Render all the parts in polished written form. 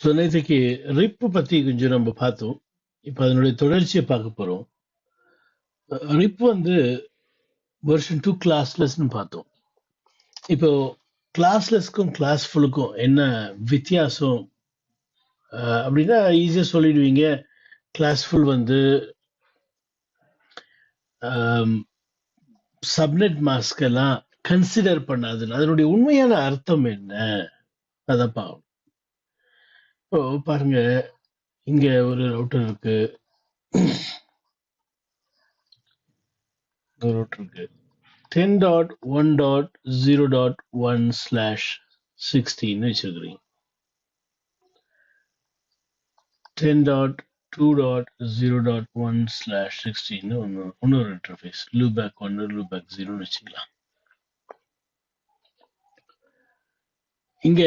So நேற்றுக்கு rib பத்தி கொஞ்சம் நம்ம பார்த்தோம். இப்போ அதனுடைய தொடர்ச்சியை பார்க்க போறோம். ரிப் வந்து வெர்ஷன் 2 கிளாஸ்லெஸ்ன்னு பார்த்தோம். இப்போ கிளாஸ்லெஸ்க்கும் கிளாஸ்ஃபுல்லுக்கும் என்ன வித்தியாசம் அப்படின்னா ஈஸியாக சொல்லிடுவீங்க. கிளாஸ்ஃபுல் வந்து சப்நெட் மாஸ்க் எல்லாம் கன்சிடர் பண்ணாதுன்னு. அதனுடைய உண்மையான அர்த்தம் என்ன அதை பார்க்கணும். இப்போ பாருங்க, இங்க ஒரு ரவுட்டர் இருக்கு, ஒரு ரவுட்டர் இருக்கு 10.1.0.1/16 வச்சிருக்கிறீங்க. 10.2.0.1/16 இன்னொரு இன்டர்ஃபேஸ் லூபேக் 1 லூபேக் 0 வச்சுக்கலாம். இங்க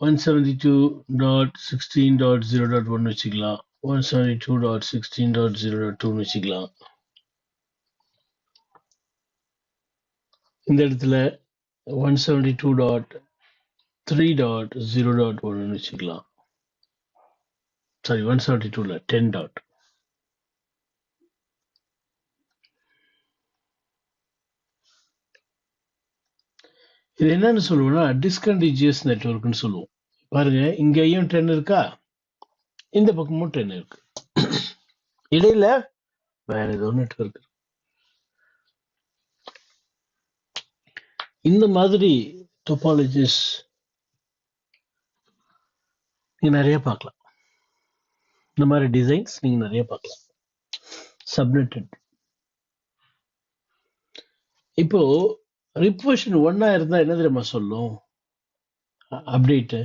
172.16.0.1 வச்சுக்கலாம், 172.16.0.2 வச்சுக்கலாம். இந்த இடத்துல 172.3.0.1 வச்சுக்கலாம். Sorry, 172 10 dot. இது என்னன்னு சொல்லுவோம்னா டிஸ்கண்டிஜியஸ் நெட்வொர்க்னு சொல்லுவோம். பாருங்க, இங்கேயும் 10 இருக்கா, இந்த பக்கமும் 10 இருக்கு, இடையில வேற ஏதோ நெட்வொர்க். இந்த மாதிரி டோபாலஜிஸ் நீங்க நிறைய பார்க்கலாம். இந்த மாதிரி டிசைன்ஸ் நீங்க நிறைய பார்க்கலாம். சப்நெட்டட். இப்போ ரிப் வெர்ஷன் 1 இருந்தா என்ன தெரியுமா சொல்லும்? அப்டேட்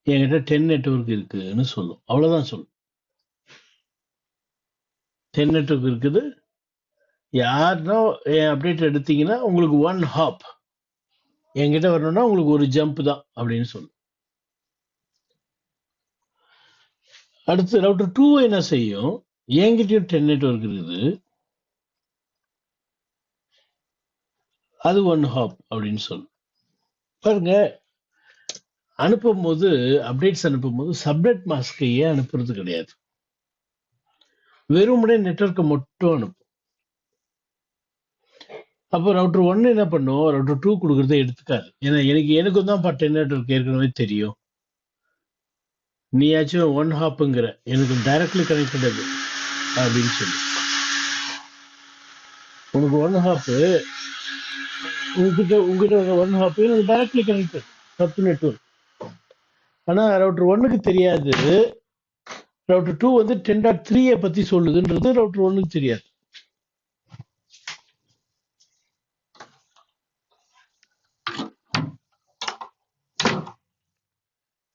என்கிட்ட 10 நெட்வொர்க் இருக்குன்னு சொல்லும். அவ்வளவுதான் சொல்லும். 10 நெட்வொர்க் இருக்குது, யாருன்னா என் அப்டேட் எடுத்தீங்கன்னா உங்களுக்கு 1 ஹாப், என்கிட்ட வரணும்னா உங்களுக்கு ஒரு ஜம்ப் தான் அப்படின்னு சொல்லும். அடுத்து ரவுட்டர் 2 என்ன செய்யும்? என்கிட்டயும் 10 நெட்வொர்க் இருக்குது, அது 1 ஹாப் அப்படின்னு சொல்லும். பாருங்க, அனுப்பும் போது அப்டேட்ஸ் அனுப்பும் போது சப்நெட் மாஸ்கையே அனுப்புறது கிடையாது, வெறுமனே நெட்வொர்க்கை மட்டும் அனுப்பும். அப்போ ரவுட்டர் 1 என்ன பண்ணும்? ரவுட்டர் 2 கொடுக்கறத எடுத்துக்காது. ஏன்னா எனக்கும் தான் 10 நெட்வொர்க் ஏற்கனவே தெரியும், நீயாச்சும் 1 ஹாப்புங்கிற, எனக்கு டைரக்ட்லி கனெக்டட் அது அப்படின்னு சொல்லி. உனக்கு 1 ஹாப்பு, உங்ககிட்ட 1 ஹாப்பு எனக்கு டைரக்ட்லி கனெக்டட் சப் நெட்வொர்க். ஆனா ரவுட்டர் 1க்கு தெரியாது, ரவுட்டர் 2 வந்து 10.3 பத்தி சொல்லுதுன்றது ரவுட்டர் 1க்கு தெரியாது.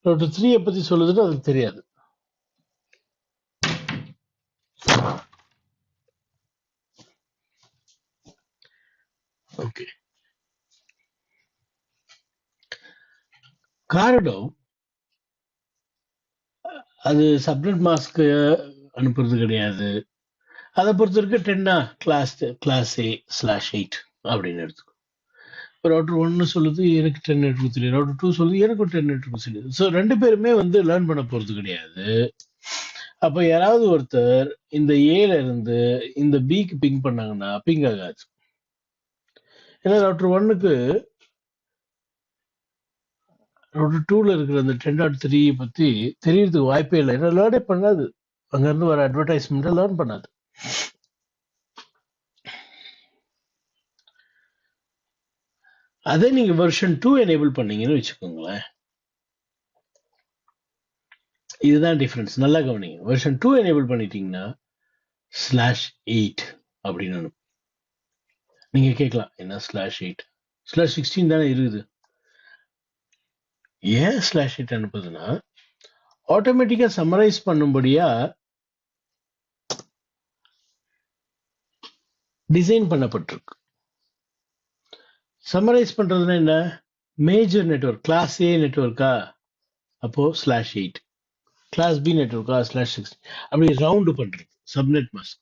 ரவுட்டர் 3 பத்தி சொல்லுதுன்னு அதுக்கு தெரியாது. ஓகே, காரணம் அது சப்நெட் மாஸ்க் அனுப்புறது கிடையாது. அதை பொறுத்த வரைக்கும் 10 கிளாஸ் A/8 அப்படின்னு எடுத்துக்கோ. ரவுட்டர் 1 சொல்லுது எனக்கு 10 நெட்வொர்க் தெரியும், ரவுட்டர் 2 சொல்லுது எனக்கும் 10 நெட்வொர்க் தெரியுது. ஸோ ரெண்டு பேருமே வந்து லேர்ன் பண்ண போறது கிடையாது. அப்ப யாராவது ஒருத்தர் இந்த ஏல இருந்து இந்த பிக்கு பிங் பண்ணாங்கன்னா பிங் ஆகாது. ஏன்னா ரவுட்டர் 1க்கு ரவுட்டர் 2ல இருக்கிற அந்த 10.3 பத்தி தெரியறதுக்கு வாய்ப்பே இல்லை. ஏன்னா லேர்னே பண்ணாது, அங்க இருந்து வர அட்வர்டைஸ்மெண்ட் லேர்ன் பண்ணாது. அதே நீங்க வெர்ஷன் 2 எனேபிள் பண்ணீங்கன்னு வச்சுக்கோங்களேன், இதுதான் டிஃபரன்ஸ். நல்லா கவனிங்க. வெர்ஷன் 2 எனேபிள் பண்ணிட்டீங்கன்னா /8 அப்படின்னு அனுப்பும். நீங்க கேட்கலாம், என்ன /8? /16 தானே இருக்குது. ஏன் /8 அனுப்புதுன்னா ஆட்டோமேட்டிக்கா சம்மரைஸ் பண்ணும்படியா டிசைன் பண்ணப்பட்டிருக்கு. சம்மரைஸ் பண்றதுன்னா என்ன? மேஜர் நெட்வொர்க் கிளாஸ் A நெட்வொர்க்கா, அப்போ /8, கிளாஸ் B நெட்வொர்க்கா /16, அப்படி ரவுண்டு பண்றது சப்நெட் மாஸ்க்.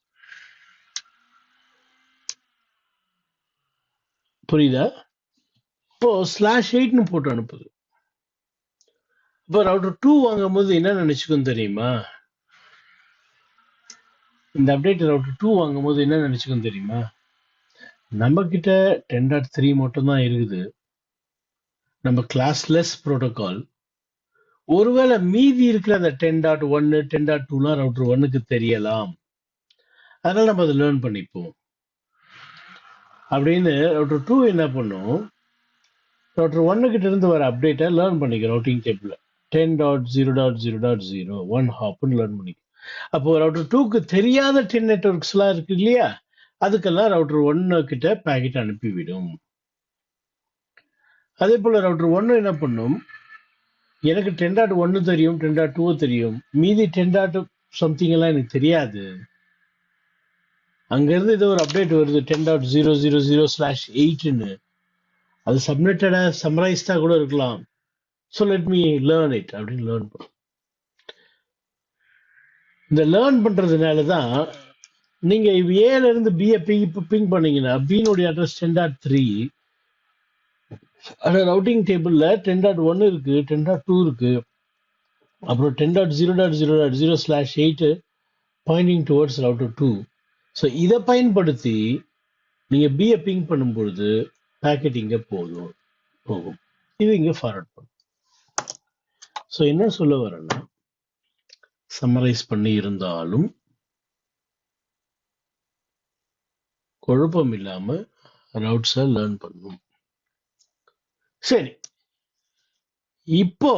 புரியுதா? இப்போ /8ன்னு போட்டு அனுப்புது. இப்போ ரவுட்டர் 2 வாங்கும் போது என்ன நினைச்சுக்கும் தெரியுமா? இந்த அப்டேட் ரவுட்டர் 2 வாங்கும் போது என்ன நினைச்சுக்கும் தெரியுமா? நம்ம கிட்ட 10.3 மட்டும் தான் இருக்குது. நம்ம கிளாஸ்லெஸ் ப்ரோட்டோகால். ஒருவேளை மீதி இருக்கிற அந்த 10.1 10.2லாம் ரவுட்டர் 1க்கு தெரியலாம். அதனால நம்ம அதை லேர்ன் பண்ணிப்போம் அப்படின்னு ரவுட்டர் 2 என்ன பண்ணும்? ரவுட்டர் 1 கிட்ட இருந்து வர அப்டேட்டை லேர்ன் பண்ணிக்க ரவுட்டிங் டேபிள் 10.0.0.0 1 ஹாப்னு லேர்ன் பண்ணிக்க. அப்போ ரவுட்டர் 2க்கு தெரியாத 10 நெட்வொர்க்ஸ்லாம் இருக்கு இல்லையா, அதுக்கெல்லாம் ரவுட்டர் 1 கிட்ட பேக்கெட் அனுப்பிவிடும். அதே போல ரவுட்டர் 1 என்ன பண்ணும்? எனக்கு 10.1 தெரியும், 10.2 தெரியும், மீதி 10. something எல்லாம் எனக்கு தெரியாது. அங்கிருந்து ஏதோ ஒரு அப்டேட் வருது 10.000/8ன்னு. அது சப்மிட்டடா சம்மரைஸ்டா கூட இருக்கலாம். So let me learn it அப்படின்னு லேர்ன் பண்ணும். இந்த லேர்ன் பண்றதுனால தான் நீங்க ஏல இருந்து பிஏ பிங் பண்ணீங்கன்னா பினுடைய அட்ரஸ் 10.3, அந்த ரவுட்டிங் டேபிள்ல 10.1 இருக்கு, 10.2 இருக்கு, அப்புறம் 10.0.0.0/8 பாயிண்டிங் டுவர்ட்ஸ் ரவுட்டர் 2. ஸோ இதை பயன்படுத்தி நீங்க பிஏ பிங் பண்ணும் பொழுது பேக்கெட் இங்க போகும், இது இங்க ஃபார்வர்ட் பண்ணும். ஸோ என்ன சொல்ல வரேன்னா, சம்மரைஸ் பண்ணி இருந்தாலும் குழப்பம் இல்லாம ரவுட்ஸை லேர்ன் பண்ணும். சரி, இப்போ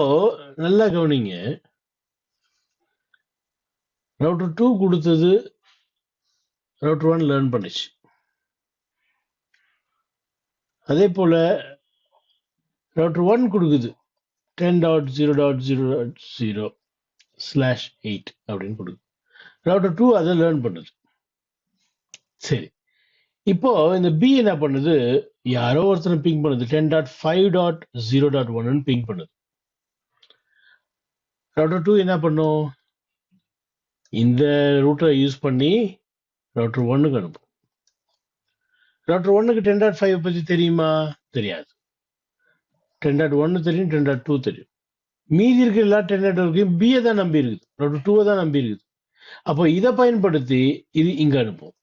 நல்லா கவனிங்க. ரவுட்டர் 2 கொடுத்தது ரவுட்டர் 1 லேர்ன் பண்ணிச்சு. அதே போல ரவுட்டர் 1 கொடுக்குது 10.0.0.0/8 அப்படின்னு கொடுக்குது. ரவுட்டர் 2 அதை லேர்ன் பண்ணுது. சரி, இப்போ இந்த பி என்ன பண்ணுது? யாரோ ஒருத்தனை பிங் பண்ணுது, 10.5.0.1 பிங் பண்ணுது. ரவுட்டர் 2 என்ன பண்ணும்? இந்த ரூட்டரை யூஸ் பண்ணி ரவுட்டர் 1க்கு அனுப்பும். ரவுட்டர் 1க்கு 10.5 பத்தி தெரியுமா? தெரியாது. 10.1 தெரியும், 10.2 தெரியும். மீதி இருக்கிற எல்லா 10 நெட்வொர்க்கையும் பிஏ தான் நம்பி இருக்குது, ரவுட்டர் 2 தான் நம்பி இருக்குது. அப்போ இதை பயன்படுத்தி இது இங்க அனுப்பும்,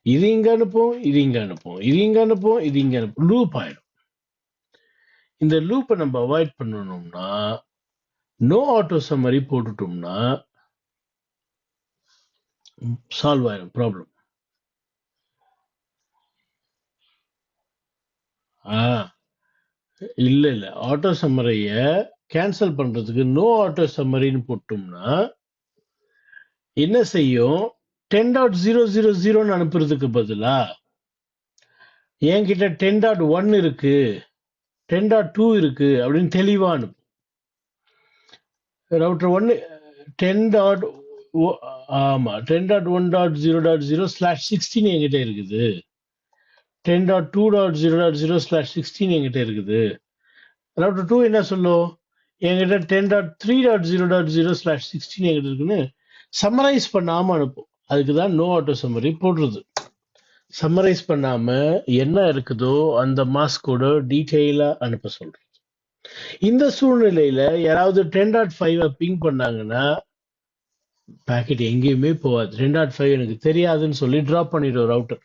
இது இங்க அனுப்பும், இது இங்க அனுப்பும், இது இங்க அனுப்பும், இது இங்க அனுப்பும், லூப் ஆயிடும். இந்த லூப்பை நம்ம அவாய்ட் பண்ணணும்னா நோ ஆட்டோ சம்மரி போட்டுட்டோம்னா சால்வ் ஆயிடும் ப்ராப்ளம். இல்ல ஆட்டோ சம்மரிய கேன்சல் பண்றதுக்கு நோ ஆட்டோ சம்மரின்னு போட்டோம்னா என்ன செய்யும்? 10.0.0.0 அனுப்புறதுக்கு பதிலா என்கிட்ட 10.1 இருக்கு, 10.2 இருக்கு அப்படின்னு தெளிவா அனுப்பும். ரவுட்டர் 1 10. ஆமா 10.1.0.0/16 என்கிட்ட இருக்குது, 10.2.0.0/16 என்கிட்ட இருக்குது. ரவுட்டர் 2 என்ன சொல்லும்? என்கிட்ட 10.3.0.0/16 என்கிட்ட இருக்குன்னு சம்மரைஸ் பண்ணாம அனுப்பும். அதுக்குதான் நோ ஆட்டோ சம்மரி போடுறது. சம்மரைஸ் பண்ணாம என்ன இருக்குதோ அந்த மாஸ்கோட டீட்டெயிலா அனுப்ப சொல்றது. இந்த சூழ்நிலையில யாராவது 10.5 பிங் பண்ணாங்கன்னா பாக்கெட் எங்கேயுமே போகாது. 10.5 எனக்கு தெரியாதுன்னு சொல்லி டிராப் பண்ணிடும் ரவுட்டர்.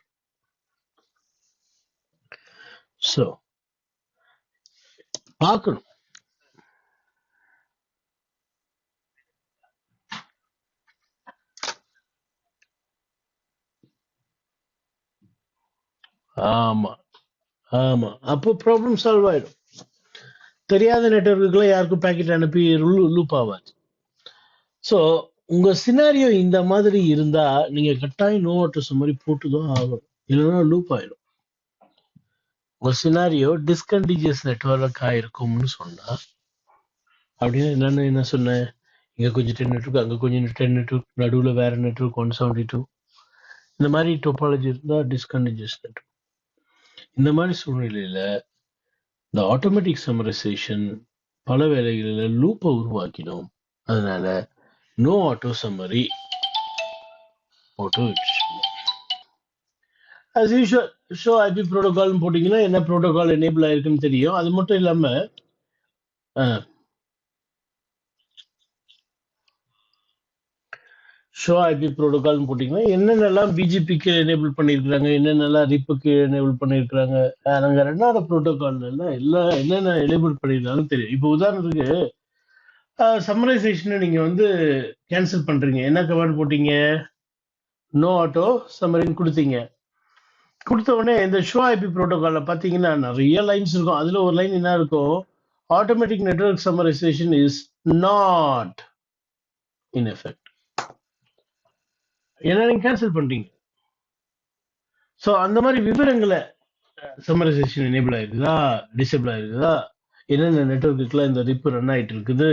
ஸோ பார்க்கணும். ஆமா ஆமா, அப்போ ப்ராப்ளம் சால்வ் ஆயிடும். தெரியாத நெட்வொர்க்குலாம் யாருக்கும் பேக்கெட் அனுப்பி லூப் ஆகாது. ஸோ உங்க சினாரியோ இந்த மாதிரி இருந்தா நீங்க கட்டாயம் நோ ஆட்டோஸ் மாதிரி போட்டுதான் ஆகணும், இல்லைன்னா லூப் ஆயிடும். உங்க சினாரியோ டிஸ்கண்டிஜியஸ் நெட்வொர்க்கா இருக்கும்னு சொன்னா, அப்படின்னா என்ன சொன்னேன்? இங்க கொஞ்சம் 10 நெட்வொர்க், அங்க கொஞ்சம் 10 நெட்வொர்க், நடுவுல வேற நெட்வொர்க் 172, இந்த மாதிரி டோபாலஜி இருந்தா டிஸ்கண்டிஜியஸ் நெட்வொர்க். இந்த மாதிரி சூழ்நிலையில இந்த ஆட்டோமேட்டிக் சம்மரைசேஷன் பல வேலைகளில் லூப்பை உருவாக்கிடும். அதனால நோ ஆட்டோ சம்மரி போட்டு வச்சுக்கணும். as usual show IP protocol போட்டீங்கன்னா என்ன ப்ரோட்டோகால் எனேபிள் ஆயிருக்குன்னு தெரியும். அது மட்டும் இல்லாம ஷோ ஐபி ப்ரோட்டோகால்னு போட்டிங்கன்னா என்னென்னலாம் பிஜிபிக்கு எனேபிள் பண்ணியிருக்கிறாங்க, என்னென்னலாம் ரிப்புக்கு எனேபிள் பண்ணியிருக்கிறாங்க, நாங்கள் 2வது ப்ரோட்டோகால்ல எல்லாம் என்னென்ன எனேபிள் பண்ணியிருந்தாலும் தெரியும். இப்போ உதாரணத்துக்கு சம்மரைசேஷனை நீங்கள் வந்து கேன்சல் பண்ணுறீங்க. என்ன கமாண்ட் போட்டீங்க? நோ ஆட்டோ சம்மரின்னு கொடுத்தீங்க. கொடுத்த உடனே இந்த ஷோ ஐபி ப்ரோட்டோகாலில் பார்த்தீங்கன்னா நிறைய லைன்ஸ் இருக்கும். அதில் ஒரு லைன் என்ன இருக்கும்? Automatic network summarisation is not in effect. ஏன்னா நீங்க கேன்சல் பண்ணிட்டீங்க. ஸோ அந்த மாதிரி விவரங்களை சம்மரைசேஷன் எனேபிள் ஆயிருக்குதா, டிசேபிள் ஆயிருக்குதா, என்னென்ன நெட்வொர்க்குலாம் இந்த ரிப்பு ரன் ஆகிட்டு இருக்குது,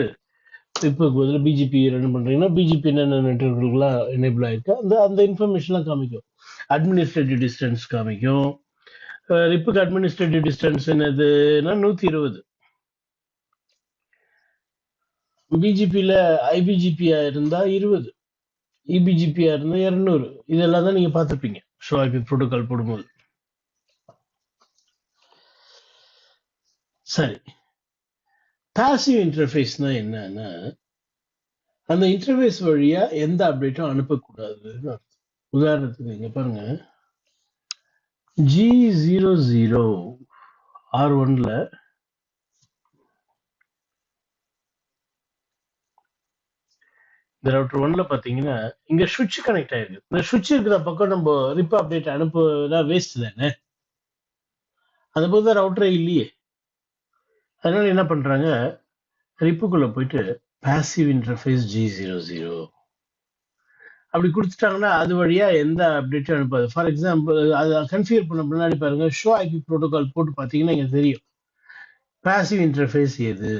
ரிப்புக்கு பதில் பிஜிபி ரன் பண்றீங்கன்னா பிஜிபி என்னென்ன நெட்வொர்க்குலாம் எனேபிள் ஆயிருக்கு, அந்த இன்ஃபர்மேஷன்லாம் காமிக்கும். அட்மினிஸ்ட்ரேட்டிவ் டிஸ்டன்ஸ் காமிக்கும். ரிப்புக்கு அட்மினிஸ்ட்ரேட்டிவ் டிஸ்டன்ஸ் என்னதுன்னா 120. பிஜிபியில் ஐபிஜிபியா இருந்தா 20, இபிஜிபியா இருந்தா 200. இதெல்லாம் தான் நீங்க பார்த்துருப்பீங்க ஷோ ஐபி ப்ரோட்டோகால் போடும்போது. சரி, பாசிவ் இன்டர்ஃபேஸ்னா என்னன்னா அந்த இன்டர்ஃபேஸ் வழியா எந்த அப்டேட்டும் அனுப்பக்கூடாதுன்னு அர்த்தம். உதாரணத்துக்கு இங்க பாருங்க, G00 R1ல இந்த ரவுட்டர் 1ல பாத்தீங்கன்னா இங்க சுவிட்ச் கனெக்ட் ஆயிருக்கு. இந்த சுவிட்ச் இருக்கிற பக்கம் நம்ம ரிப் அப்டேட் அனுப்புனா வேஸ்ட் தானே. அந்த போது ரவுட்டரே இல்லையே. அதனால என்ன பண்றாங்க, ரிப்புக்குள்ள போயிட்டு பாசிவ் இன்டர்ஃபேஸ் G00 அப்படி கொடுத்துட்டாங்கன்னா அது வழியா எந்த அப்டேட்டும் அனுப்பாது. ஃபார் எக்ஸாம்பிள் அதை கன்ஃபிகர் பண்ண முன்னாடி பாருங்க, ஷோ ஐபி ப்ரோட்டோகால் போட்டு பார்த்தீங்கன்னா இங்க தெரியும் பாசிவ் இன்டர்ஃபேஸ் எது.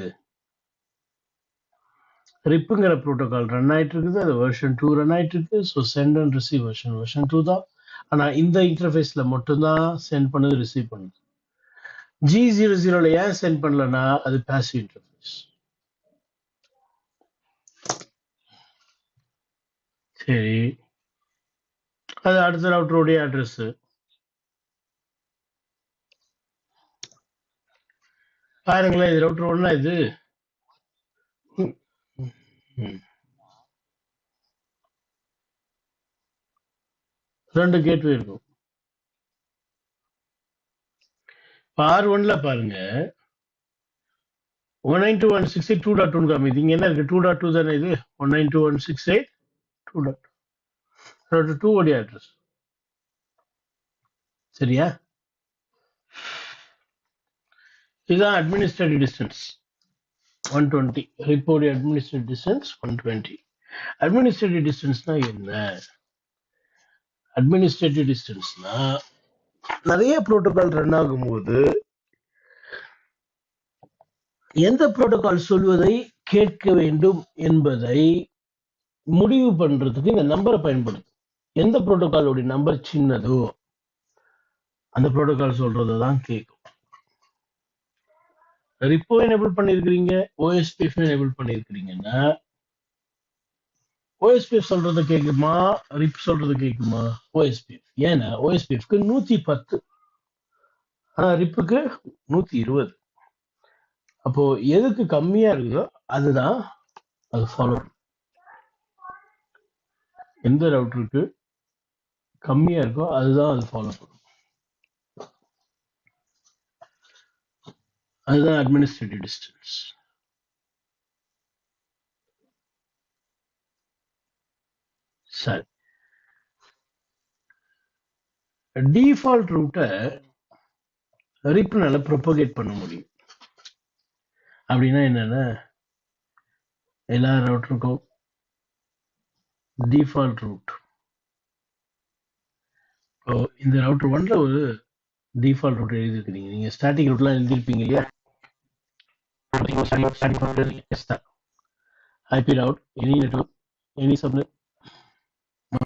ரிப்புங்கிற ப்ரோட்டோகால் ரன் ஆயிட்டு இருக்குது, அது வெர்ஷன் 2 ரன் ஆயிட்டு இருக்கு. So send and receive version 2 தான். ஆனா இந்த இன்டர்ஃபேஸ்ல மட்டும்தான் சென்ட் பண்ணுது, ரிசீவ் பண்ணுது. G00ல ஏன் சென்ட் பண்ணலன்னா அது பாசிவ் இன்டர்ஃபேஸ். சரி, அது அடுத்த ரவுட்டருடைய அட்ரஸ். பாருங்களேன், இது ரவுட்டர் 1 இது. ரெண்டு கேட்வே இருக்கும். R1ல பாருங்க 192.168.2.2 காமிது. இங்க என்ன இருக்கு? 2.2 தானே இது. 192.168.2.2 2 உடைய அட்ரஸ். சரியா? இதுதான் administrative distance 120. Report administrative distance 120. Administrative டிஸ்டன்ஸ்னா என்ன? அட்மினிஸ்ட்ரேட்டிவ் டிஸ்டன்ஸ்னா நிறைய புரோட்டோகால் ரன் ஆகும்போது எந்த புரோட்டோகால் சொல்வதை கேட்க வேண்டும் என்பதை முடிவு பண்றதுக்கு இந்த நம்பரை பயன்படுத்தும். எந்த புரோட்டோகாலோட நம்பர் சின்னதோ அந்த புரோட்டோகால் சொல்றதான் கேட்கும். ரிப்போ எனேபிள் பண்ணிருக்கிறீங்க, OSPF எனேபிள் பண்ணிருக்கிறீங்கன்னா OSPF சொல்றது கேட்குமா, ரிப் சொல்றது கேட்குமா? OSPF. ஏன்னா OSPFக்கு 110, ஆனா ரிப்புக்கு 120. அப்போ எதுக்கு கம்மியா இருக்குதோ அதுதான் அது ஃபாலோ. எந்த ரவுட்டருக்கு கம்மியா இருக்கோ அதுதான் அது ஃபாலோ பண்ணும். அதுதான் அட்மினிஸ்ட்ரேட்டிவ் டிஸ்டன்ஸ். சரி, டிஃபால்ட் ரூட்டை ரிப்னால ப்ரொபகேட் பண்ண முடியும். அப்படின்னா என்னன்னா, எல்லா ரவுட்டருக்கும் டிஃபால்ட் ரூட். இந்த ரவுட்டர் 1ல ஒரு டிஃபால்ட் ரூட் எழுதிருக்கீங்க. நீங்க ஸ்டாட்டிக் ரூட்லாம் எழுதிருப்பீங்க இல்லையா? IP route, any network, any subnet,